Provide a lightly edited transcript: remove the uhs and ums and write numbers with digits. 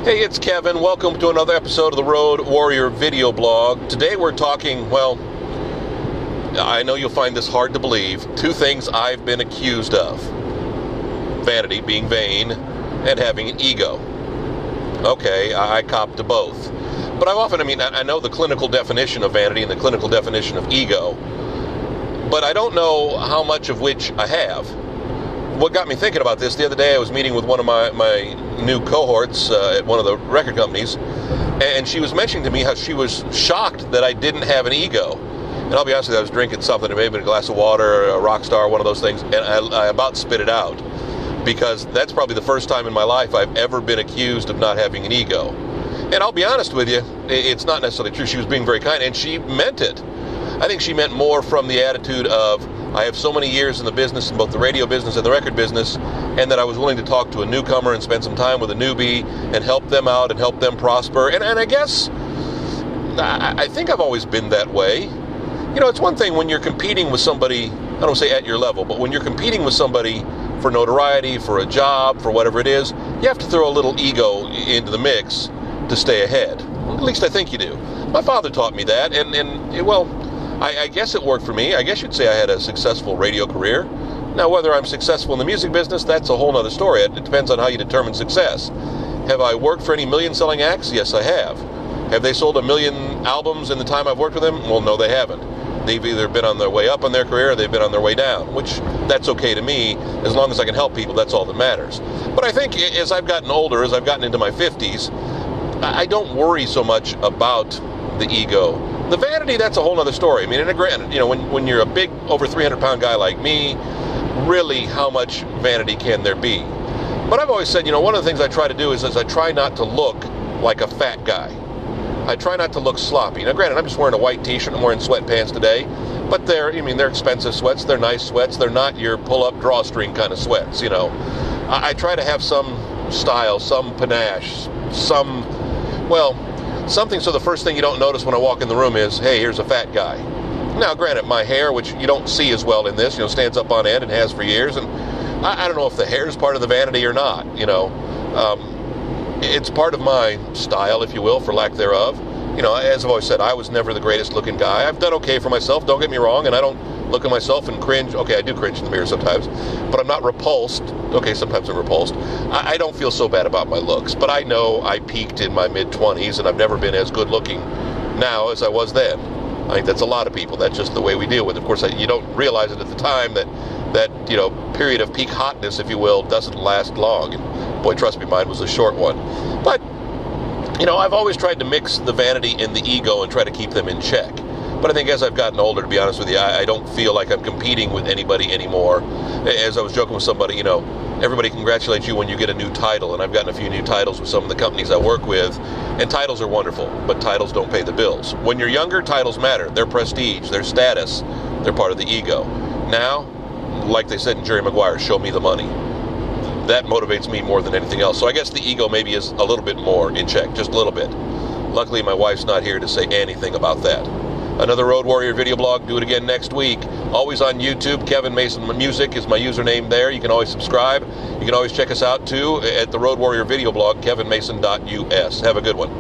Hey, it's Kevin. Welcome to another episode of the Road Warrior video blog. Today we're talking, well, I know you'll find this hard to believe, two things I've been accused of. Vanity, being vain, and having an ego. Okay, I cop to both. But I know the clinical definition of vanity and the clinical definition of ego, but I don't know how much of which I have. What got me thinking about this, the other day I was meeting with one of my new cohorts at one of the record companies, and she was mentioning to me how she was shocked that I didn't have an ego. And I'll be honest with you, I was drinking something, it may have been a glass of water, a Rockstar, one of those things, and I about spit it out, because that's probably the first time in my life I've ever been accused of not having an ego. And I'll be honest with you, it's not necessarily true. She was being very kind, and she meant it. I think she meant more from the attitude of, I have so many years in the business, in both the radio business and the record business, and that I was willing to talk to a newcomer and spend some time with a newbie and help them out and help them prosper. And I guess, I think I've always been that way. You know, it's one thing when you're competing with somebody, I don't say at your level, but when you're competing with somebody for notoriety, for a job, for whatever it is, you have to throw a little ego into the mix to stay ahead. At least I think you do. My father taught me that, and well, I guess it worked for me. I guess you'd say I had a successful radio career. Now, whether I'm successful in the music business, that's a whole other story. It depends on how you determine success. Have I worked for any million-selling acts? Yes, I have. Have they sold 1 million albums in the time I've worked with them? Well, no, they haven't. They've either been on their way up in their career or they've been on their way down, which that's okay to me. As long as I can help people, that's all that matters. But I think as I've gotten older, as I've gotten into my 50s, I don't worry so much about the ego. The vanity, that's a whole other story. I mean, and granted, you know, when you're a big, over 300-pound guy like me, really, how much vanity can there be? But I've always said, you know, one of the things I try to do is I try not to look like a fat guy. I try not to look sloppy. Now, granted, I'm just wearing a white t-shirt, I'm wearing sweatpants today, but they're expensive sweats, they're nice sweats, they're not your pull-up drawstring kind of sweats, you know. I try to have some style, some panache, something so the first thing you don't notice when I walk in the room is, hey, here's a fat guy. Now, granted, my hair, which you don't see as well in this, you know, stands up on end and has for years, and I don't know if the hair is part of the vanity or not, you know. It's part of my style, if you will, for lack thereof. You know, as I've always said, I was never the greatest looking guy. I've done okay for myself, don't get me wrong, and I don't look at myself and cringe. Okay, I do cringe in the mirror sometimes, but I'm not repulsed. Okay, sometimes I'm repulsed. I don't feel so bad about my looks, but I know I peaked in my mid-20s, and I've never been as good looking now as I was then. I think that's a lot of people. That's just the way we deal with it. Of course, you don't realize it at the time that you know, period of peak hotness, if you will, doesn't last long. And boy, trust me, mine was a short one. But, you know, I've always tried to mix the vanity and the ego and try to keep them in check. But I think as I've gotten older, to be honest with you, I don't feel like I'm competing with anybody anymore. As I was joking with somebody, you know, everybody congratulates you when you get a new title, and I've gotten a few new titles with some of the companies I work with, and titles are wonderful, but titles don't pay the bills. When you're younger, titles matter. They're prestige, they're status, they're part of the ego. Now, like they said in Jerry Maguire, show me the money. That motivates me more than anything else. So I guess the ego maybe is a little bit more in check, just a little bit. Luckily, my wife's not here to say anything about that. Another Road Warrior video blog. Do it again next week. Always on YouTube. Kevin Mason Music is my username there. You can always subscribe. You can always check us out, too, at the Road Warrior video blog, kevinmason.us. Have a good one.